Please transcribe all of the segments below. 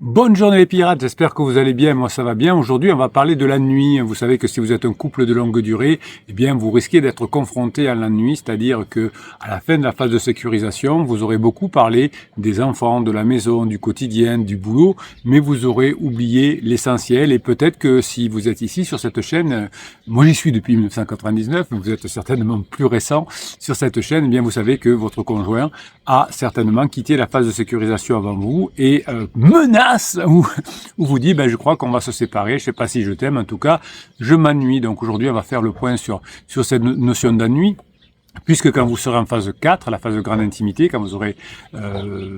Bonne journée les pirates, j'espère que vous allez bien, moi ça va bien. Aujourd'hui on va parler de la nuit. Vous savez que si vous êtes un couple de longue durée, eh bien vous risquez d'être confronté à la nuit, c'est-à-dire que à la fin de la phase de sécurisation, vous aurez beaucoup parlé des enfants, de la maison, du quotidien, du boulot, mais vous aurez oublié l'essentiel. Et peut-être que si vous êtes ici sur cette chaîne, moi j'y suis depuis 1999, mais vous êtes certainement plus récent sur cette chaîne, eh bien vous savez que votre conjoint a certainement quitté la phase de sécurisation avant vous et menace ou vous dit je crois qu'on va se séparer, je sais pas si je t'aime, en tout cas je m'ennuie. Donc aujourd'hui on va faire le point sur cette notion d'ennui. Puisque quand vous serez en phase 4, la phase de grande intimité, quand vous aurez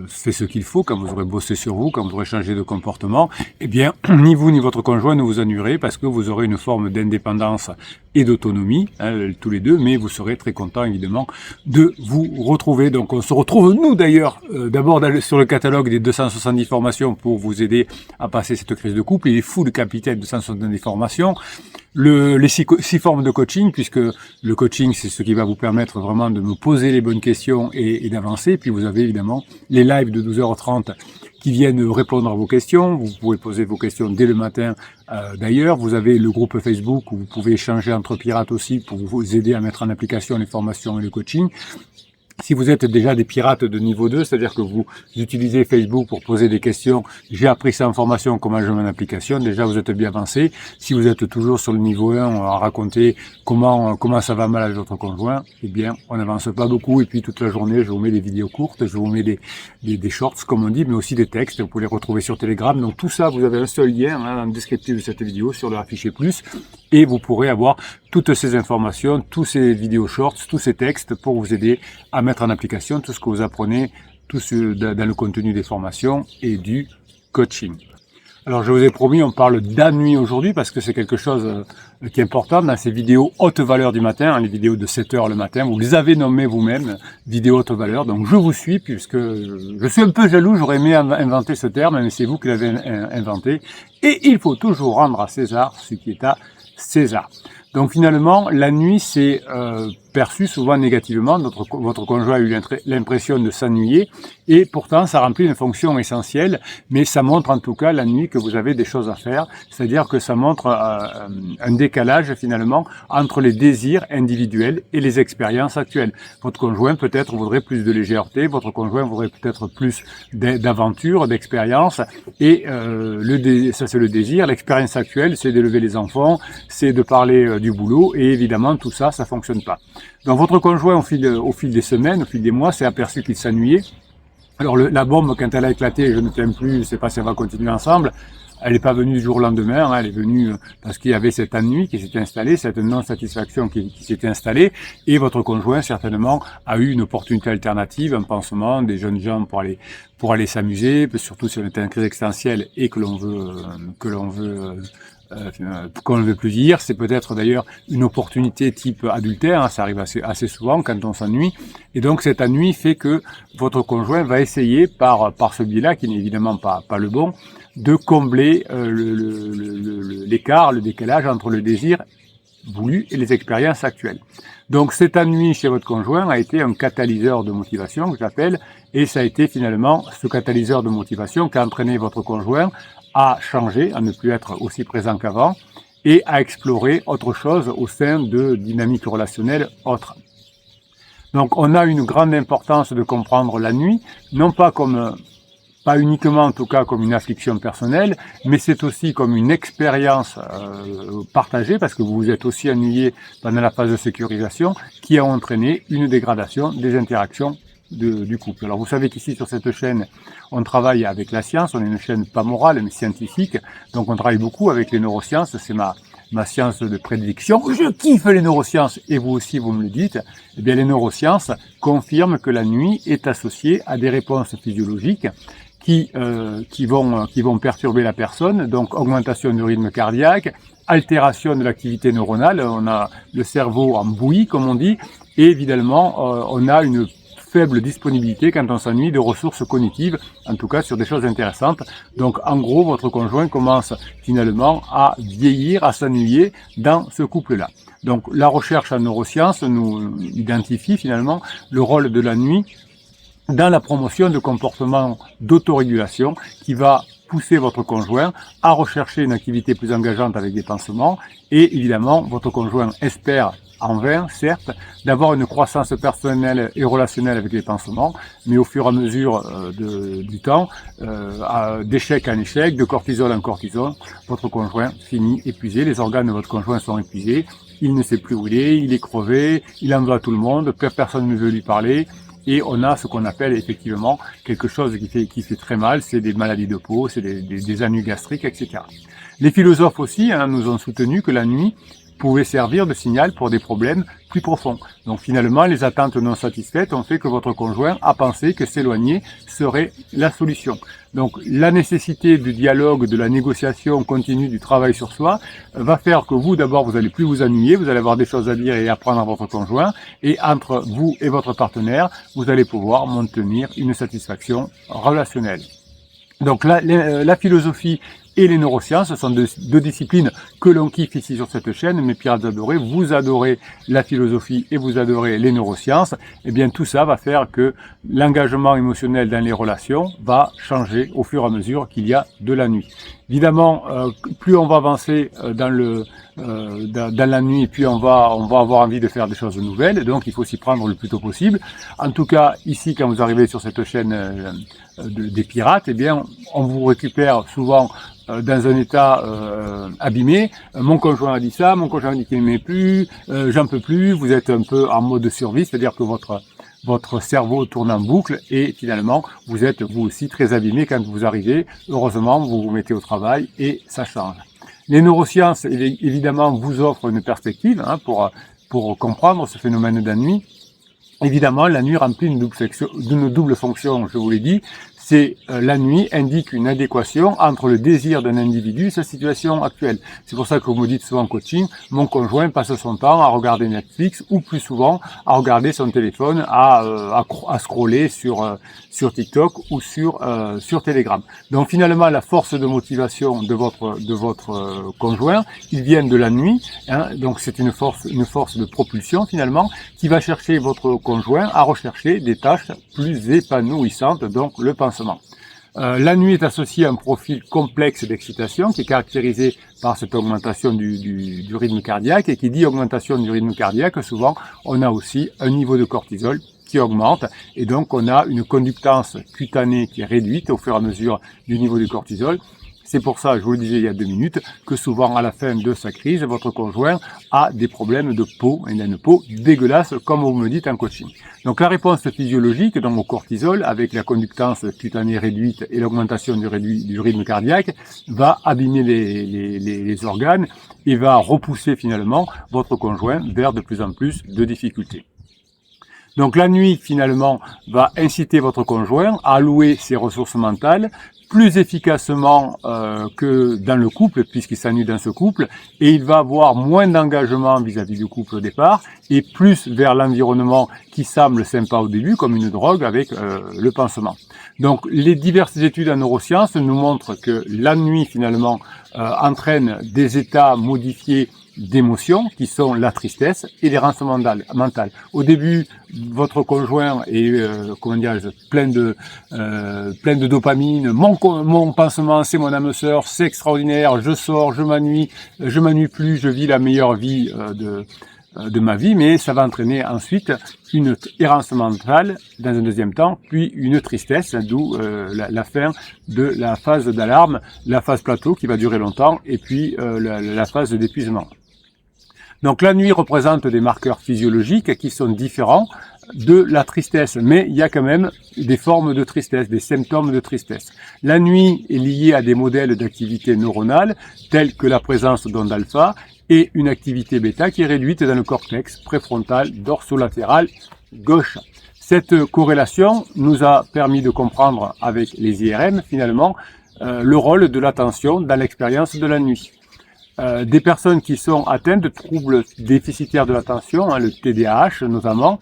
fait ce qu'il faut, quand vous aurez bossé sur vous, quand vous aurez changé de comportement, eh bien, ni vous ni votre conjoint ne vous ennuierez parce que vous aurez une forme d'indépendance et d'autonomie, tous les deux, mais vous serez très content évidemment de vous retrouver. Donc on se retrouve nous d'ailleurs, d'abord sur le catalogue des 270 formations pour vous aider à passer cette crise de couple. Il est fou de capitaine 270 formations. Les six formes de coaching, puisque le coaching, c'est ce qui va vous permettre vraiment de me poser les bonnes questions et d'avancer. Puis vous avez évidemment les lives de 12h30 qui viennent répondre à vos questions. Vous pouvez poser vos questions dès le matin. D'ailleurs, vous avez le groupe Facebook où vous pouvez échanger entre pirates aussi pour vous aider à mettre en application les formations et le coaching. Si vous êtes déjà des pirates de niveau 2, c'est-à-dire que vous utilisez Facebook pour poser des questions, j'ai appris ça en formation, comment je mets en application, déjà vous êtes bien avancé. Si vous êtes toujours sur le niveau 1, on va raconter comment ça va mal avec votre conjoint, eh bien, on n'avance pas beaucoup. Et puis toute la journée, je vous mets des vidéos courtes, je vous mets des shorts, comme on dit, mais aussi des textes. Vous pouvez les retrouver sur Telegram. Donc tout ça, vous avez un seul lien dans le descriptif de cette vidéo sur le affiché plus, et vous pourrez avoir toutes ces informations, tous ces vidéos shorts, tous ces textes pour vous aider à mettre en application tout ce que vous apprenez dans le contenu des formations et du coaching. Alors je vous ai promis, on parle d'ennui aujourd'hui parce que c'est quelque chose qui est important dans ces vidéos haute valeur du matin, les vidéos de 7 heures le matin, vous les avez nommées vous-même, vidéos haute valeur. Donc je vous suis puisque je suis un peu jaloux, j'aurais aimé inventer ce terme, mais c'est vous qui l'avez inventé. Et il faut toujours rendre à César ce qui est à César. Donc finalement, la nuit, c'est perçu souvent négativement. Votre conjoint a eu l'impression de s'ennuyer et pourtant ça remplit une fonction essentielle, mais ça montre en tout cas la nuit que vous avez des choses à faire, c'est-à-dire que ça montre un décalage finalement entre les désirs individuels et les expériences actuelles. Votre conjoint peut-être voudrait plus de légèreté, votre conjoint voudrait peut-être plus d'aventure, d'expérience, et ça c'est le désir. L'expérience actuelle, c'est d'élever les enfants, c'est de parler du boulot, et évidemment tout ça, ça fonctionne pas. Donc votre conjoint, au fil des semaines, au fil des mois, s'est aperçu qu'il s'ennuyait. Alors la bombe, quand elle a éclaté, je ne t'aime plus, je ne sais pas si on va continuer ensemble, elle n'est pas venue du jour au lendemain, elle est venue parce qu'il y avait cet ennui qui s'était installé, cette non-satisfaction qui s'était installée, et votre conjoint certainement a eu une opportunité alternative, un pansement, des jeunes gens pour aller s'amuser, surtout si on était en crise existentielle et qu'on ne veut plus dire. C'est peut-être d'ailleurs une opportunité type adultère, ça arrive assez souvent quand on s'ennuie, et donc cet ennui fait que votre conjoint va essayer par ce biais-là, qui n'est évidemment pas le bon, de combler l'écart, le décalage entre le désir voulu et les expériences actuelles. Donc cet ennui chez votre conjoint a été un catalyseur de motivation, que j'appelle, et ça a été finalement ce catalyseur de motivation qui a entraîné votre conjoint à changer, à ne plus être aussi présent qu'avant, et à explorer autre chose au sein de dynamiques relationnelles autres. Donc on a une grande importance de comprendre la nuit, non pas uniquement en tout cas comme une affliction personnelle, mais c'est aussi comme une expérience partagée, parce que vous vous êtes aussi ennuyé pendant la phase de sécurisation, qui a entraîné une dégradation des interactions du couple. Alors vous savez qu'ici sur cette chaîne, on travaille avec la science, on est une chaîne pas morale mais scientifique, donc on travaille beaucoup avec les neurosciences, c'est ma science de prédilection. Je kiffe les neurosciences, et vous aussi vous me le dites. Eh bien les neurosciences confirment que la nuit est associée à des réponses physiologiques qui vont perturber la personne, donc augmentation du rythme cardiaque, altération de l'activité neuronale, on a le cerveau en bouillie comme on dit, et évidemment on a une faible disponibilité quand on s'ennuie de ressources cognitives, en tout cas sur des choses intéressantes. Donc en gros, votre conjoint commence finalement à vieillir, à s'ennuyer dans ce couple-là. Donc la recherche en neurosciences nous identifie finalement le rôle de la nuit dans la promotion de comportements d'autorégulation qui va pousser votre conjoint à rechercher une activité plus engageante avec des pansements et évidemment votre conjoint espère en vain, certes, d'avoir une croissance personnelle et relationnelle avec les pansements, mais au fur et à mesure du temps, d'échec en échec, de cortisol en cortisol, votre conjoint finit épuisé, les organes de votre conjoint sont épuisés, il ne sait plus où il est crevé, il en veut à tout le monde, personne ne veut lui parler, et on a ce qu'on appelle effectivement quelque chose qui fait très mal, c'est des maladies de peau, c'est des ennuis gastriques, etc. Les philosophes aussi nous ont soutenu que la nuit pouvait servir de signal pour des problèmes plus profonds. Donc finalement, les attentes non satisfaites ont fait que votre conjoint a pensé que s'éloigner serait la solution. Donc la nécessité du dialogue, de la négociation continue, du travail sur soi, va faire que vous, d'abord, vous allez plus vous ennuyer, vous allez avoir des choses à dire et apprendre à votre conjoint, et entre vous et votre partenaire, vous allez pouvoir maintenir une satisfaction relationnelle. Donc la philosophie et les neurosciences, ce sont deux disciplines que l'on kiffe ici sur cette chaîne, mes pirates adorés, vous adorez la philosophie et vous adorez les neurosciences, et bien tout ça va faire que l'engagement émotionnel dans les relations va changer au fur et à mesure qu'il y a de la nuit. Évidemment, plus on va avancer dans la nuit, plus on va avoir envie de faire des choses nouvelles, donc il faut s'y prendre le plus tôt possible. En tout cas, ici, quand vous arrivez sur cette chaîne des pirates, eh bien, on vous récupère souvent dans un état abîmé. Mon conjoint a dit ça, mon conjoint a dit qu'il n'aimait plus, j'en peux plus, vous êtes un peu en mode survie, c'est-à-dire que votre cerveau tourne en boucle et finalement vous êtes vous aussi très abîmé quand vous arrivez. Heureusement, vous vous mettez au travail et ça change. Les neurosciences évidemment vous offrent une perspective pour comprendre ce phénomène d'ennui. Évidemment, la nuit remplit une double fonction, je vous l'ai dit. C'est la nuit indique une adéquation entre le désir d'un individu et sa situation actuelle. C'est pour ça que vous me dites souvent en coaching, mon conjoint passe son temps à regarder Netflix ou plus souvent à regarder son téléphone, à scroller sur TikTok ou sur Telegram. Donc finalement, la force de motivation de votre conjoint, il vient de la nuit. Donc c'est une force de propulsion finalement qui va chercher votre conjoint à rechercher des tâches plus épanouissantes, donc le pansement. La nuit est associée à un profil complexe d'excitation qui est caractérisé par cette augmentation du rythme cardiaque, et qui dit augmentation du rythme cardiaque, souvent on a aussi un niveau de cortisol qui augmente, et donc on a une conductance cutanée qui est réduite au fur et à mesure du niveau du cortisol. C'est pour ça, je vous le disais il y a 2 minutes, que souvent à la fin de sa crise, votre conjoint a des problèmes de peau, il a une peau dégueulasse, comme vous me dites en coaching. Donc la réponse physiologique donc au cortisol, avec la conductance cutanée réduite et l'augmentation du rythme cardiaque, va abîmer les organes et va repousser finalement votre conjoint vers de plus en plus de difficultés. Donc la nuit finalement va inciter votre conjoint à allouer ses ressources mentales plus efficacement que dans le couple, puisqu'il s'ennuie dans ce couple, et il va avoir moins d'engagement vis-à-vis du couple au départ, et plus vers l'environnement qui semble sympa au début, comme une drogue avec le pansement. Donc les diverses études en neurosciences nous montrent que la nuit finalement entraîne des états modifiés d'émotions qui sont la tristesse et l'errance mentale. Au début, votre conjoint est plein de dopamine. Mon pansement, c'est mon âme sœur, c'est extraordinaire. Je sors, je m'ennuie plus, je vis la meilleure vie de ma vie, mais ça va entraîner ensuite une errance mentale dans un deuxième temps, puis une tristesse, d'où la fin de la phase d'alarme, la phase plateau qui va durer longtemps, et puis la phase d'épuisement. Donc la nuit représente des marqueurs physiologiques qui sont différents de la tristesse, mais il y a quand même des formes de tristesse, des symptômes de tristesse. La nuit est liée à des modèles d'activité neuronale tels que la présence d'ondes alpha et une activité bêta qui est réduite dans le cortex préfrontal dorsolatéral gauche. Cette corrélation nous a permis de comprendre avec les IRM finalement le rôle de l'attention dans l'expérience de la nuit. Des personnes qui sont atteintes de troubles déficitaires de l'attention, le TDAH notamment,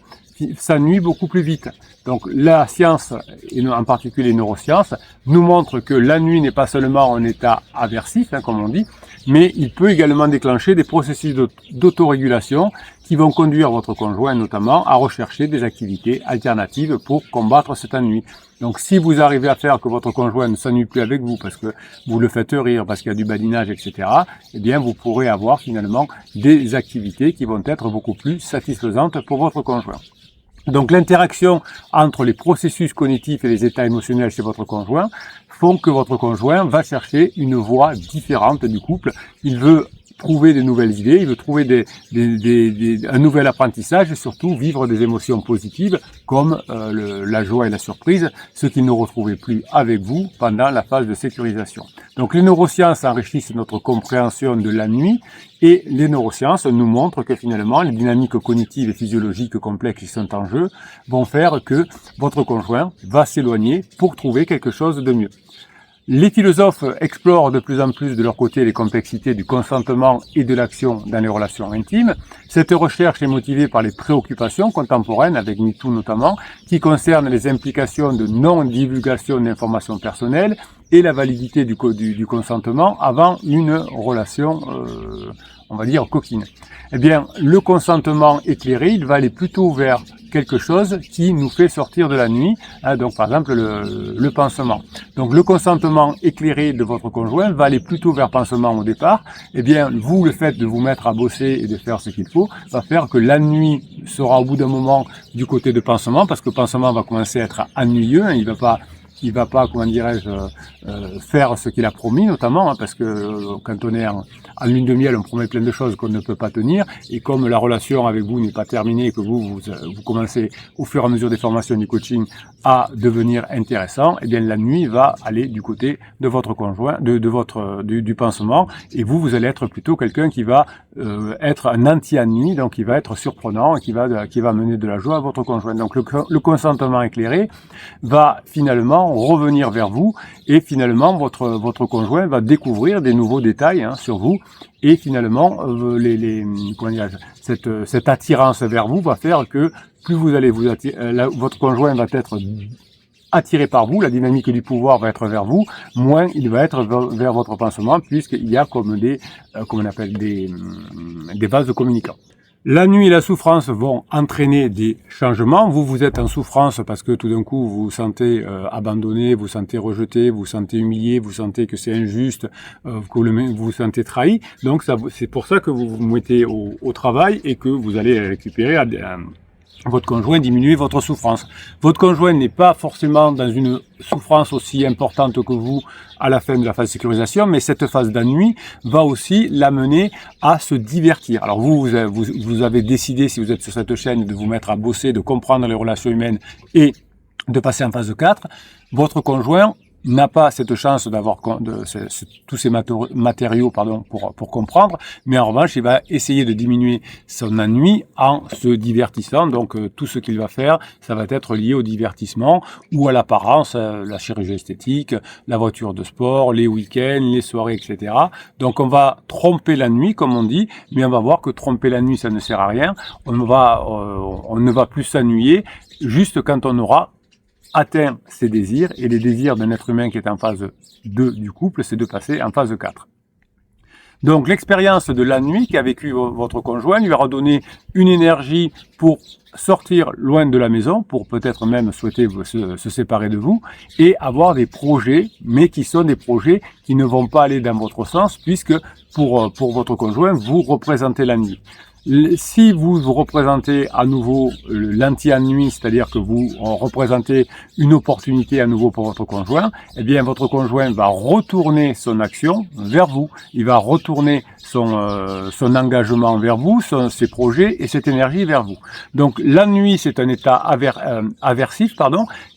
s'ennuient beaucoup plus vite. Donc la science, et en particulier les neurosciences, nous montrent que la nuit n'est pas seulement un état aversif, comme on dit, mais il peut également déclencher des processus d'autorégulation qui vont conduire votre conjoint notamment à rechercher des activités alternatives pour combattre cet ennui. Donc si vous arrivez à faire que votre conjoint ne s'ennuie plus avec vous parce que vous le faites rire, parce qu'il y a du badinage, etc., eh bien vous pourrez avoir finalement des activités qui vont être beaucoup plus satisfaisantes pour votre conjoint. Donc l'interaction entre les processus cognitifs et les états émotionnels chez votre conjoint font que votre conjoint va chercher une voie différente du couple. Il veut trouver de nouvelles idées, il veut trouver un nouvel apprentissage et surtout vivre des émotions positives comme la joie et la surprise, ce qu'il ne retrouvait plus avec vous pendant la phase de sécurisation. Donc les neurosciences enrichissent notre compréhension de la nuit et les neurosciences nous montrent que finalement les dynamiques cognitives et physiologiques complexes qui sont en jeu vont faire que votre conjoint va s'éloigner pour trouver quelque chose de mieux. Les philosophes explorent de plus en plus de leur côté les complexités du consentement et de l'action dans les relations intimes. Cette recherche est motivée par les préoccupations contemporaines, avec MeToo notamment, qui concernent les implications de non-divulgation d'informations personnelles et la validité du consentement avant une relation, on va dire, coquine. Eh bien, le consentement éclairé, il va aller plutôt vers quelque chose qui nous fait sortir de la nuit, hein, donc par exemple le pansement. Donc le consentement éclairé de votre conjoint va aller plutôt vers pansement au départ. Eh bien, vous, le fait de vous mettre à bosser et de faire ce qu'il faut, va faire que la nuit sera au bout d'un moment du côté de pansement, parce que pansement va commencer à être ennuyeux, hein, il va pas, comment dirais-je, faire ce qu'il a promis, notamment, hein, parce que quand on est en lune de miel, on promet plein de choses qu'on ne peut pas tenir, et comme la relation avec vous n'est pas terminée, et que vous commencez, au fur et à mesure des formations du coaching, à devenir intéressant, eh bien la nuit va aller du côté de votre conjoint, du pansement, et vous allez être plutôt quelqu'un qui va être un anti-ennui, donc qui va être surprenant, et qui va mener de la joie à votre conjoint. Donc le consentement éclairé va finalement revenir vers vous, et finalement votre conjoint va découvrir des nouveaux détails, hein, sur vous, et finalement cette attirance vers vous va faire que plus vous allez vous attirer, votre conjoint va être attiré par vous, la dynamique du pouvoir va être vers vous, moins il va être vers votre pansement, puisqu'il y a comme des vases communicants. La nuit et la souffrance vont entraîner des changements. Vous êtes en souffrance parce que tout d'un coup vous vous sentez abandonné, vous vous sentez rejeté, vous vous sentez humilié, vous sentez que c'est injuste, vous vous sentez trahi. Donc c'est pour ça que vous vous mettez au travail et que vous allez récupérer votre conjoint, diminuer votre souffrance. Votre conjoint n'est pas forcément dans une souffrance aussi importante que vous à la fin de la phase de sécurisation, mais cette phase d'ennui va aussi l'amener à se divertir. Alors vous avez décidé, si vous êtes sur cette chaîne, de vous mettre à bosser, de comprendre les relations humaines et de passer en phase 4. Votre conjoint n'a pas cette chance d'avoir tous ces matériaux pour comprendre, mais en revanche, il va essayer de diminuer son ennui en se divertissant. Donc, tout ce qu'il va faire, ça va être lié au divertissement ou à l'apparence, la chirurgie esthétique, la voiture de sport, les week-ends, les soirées, etc. Donc, on va tromper la nuit, comme on dit, mais on va voir que tromper la nuit, ça ne sert à rien. On ne va plus s'ennuyer juste quand on aura atteint ses désirs, et les désirs d'un être humain qui est en phase 2 du couple, c'est de passer en phase 4. Donc l'expérience de la nuit qu'a vécu votre conjoint lui aura donné une énergie pour sortir loin de la maison, pour peut-être même souhaiter se séparer de vous, et avoir des projets, mais qui sont des projets qui ne vont pas aller dans votre sens, puisque pour votre conjoint, vous représentez la nuit. Si vous représentez à nouveau l'anti-ennui, c'est-à-dire que vous représentez une opportunité à nouveau pour votre conjoint, eh bien votre conjoint va retourner son action vers vous. Il va retourner son engagement vers vous, ses projets et cette énergie vers vous. Donc l'ennui, c'est un état aversif,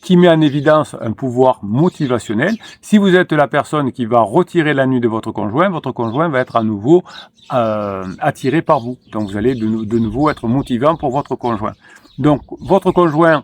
qui met en évidence un pouvoir motivationnel. Si vous êtes la personne qui va retirer l'ennui de votre conjoint va être à nouveau attiré par vous. Donc vous allez de nouveau être motivant pour votre conjoint. Donc votre conjoint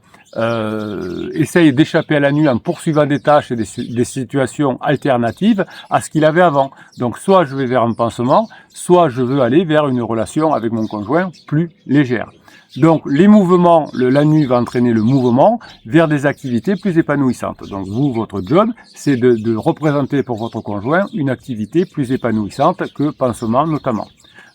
essaye d'échapper à la nuit en poursuivant des tâches et des situations alternatives à ce qu'il avait avant. Donc soit je vais vers un pansement, soit je veux aller vers une relation avec mon conjoint plus légère. Donc les mouvements, la nuit va entraîner le mouvement vers des activités plus épanouissantes. Donc vous, votre job, c'est de représenter pour votre conjoint une activité plus épanouissante que pansement notamment.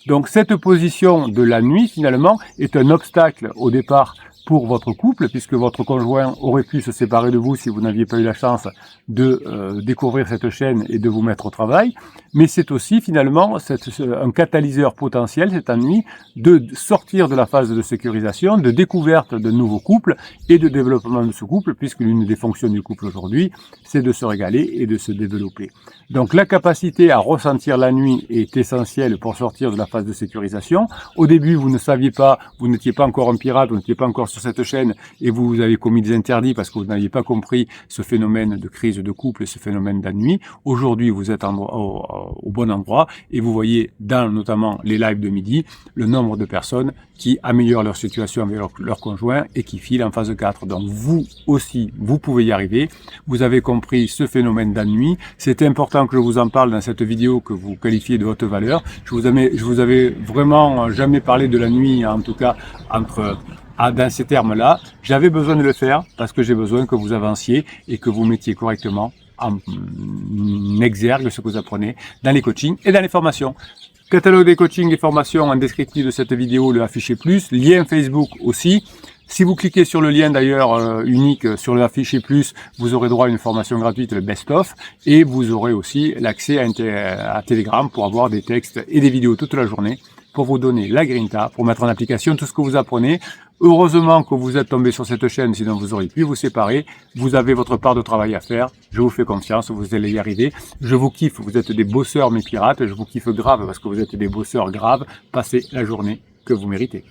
Donc cette position de la nuit, finalement, est un obstacle au départ pour votre couple, puisque votre conjoint aurait pu se séparer de vous si vous n'aviez pas eu la chance de découvrir cette chaîne et de vous mettre au travail. Mais c'est aussi finalement un catalyseur potentiel, cette nuit, de sortir de la phase de sécurisation, de découverte de nouveaux couples et de développement de ce couple, puisque l'une des fonctions du couple aujourd'hui, c'est de se régaler et de se développer. Donc la capacité à ressentir la nuit est essentielle pour sortir de la phase de sécurisation. Au début, vous ne saviez pas, vous n'étiez pas encore un pirate, vous n'étiez pas encore sur cette chaîne et vous avez commis des interdits parce que vous n'aviez pas compris ce phénomène de crise de couple et ce phénomène de la nuit. Aujourd'hui, vous êtes au bon endroit et vous voyez dans notamment les lives de midi le nombre de personnes qui améliorent leur situation avec leur conjoint et qui filent en phase 4. Donc vous aussi, vous pouvez y arriver. Vous avez compris ce phénomène de la nuit. C'est important que je vous en parle dans cette vidéo que vous qualifiez de haute valeur. Je vous avais vraiment jamais parlé de la nuit, en tout cas dans ces termes-là. J'avais besoin de le faire parce que j'ai besoin que vous avanciez et que vous mettiez correctement en exergue ce que vous apprenez dans les coachings et dans les formations. Catalogue des coachings et formations en descriptif de cette vidéo, le affiché plus, lien Facebook aussi. Si vous cliquez sur le lien d'ailleurs unique sur le affiché plus, vous aurez droit à une formation gratuite, le best-of, et vous aurez aussi l'accès à Telegram pour avoir des textes et des vidéos toute la journée pour vous donner la grinta, pour mettre en application tout ce que vous apprenez. Heureusement que vous êtes tombé sur cette chaîne, sinon vous auriez pu vous séparer. Vous avez votre part de travail à faire. Je vous fais confiance, vous allez y arriver. Je vous kiffe, vous êtes des bosseurs mes pirates. Je vous kiffe grave parce que vous êtes des bosseurs graves. Passez la journée que vous méritez.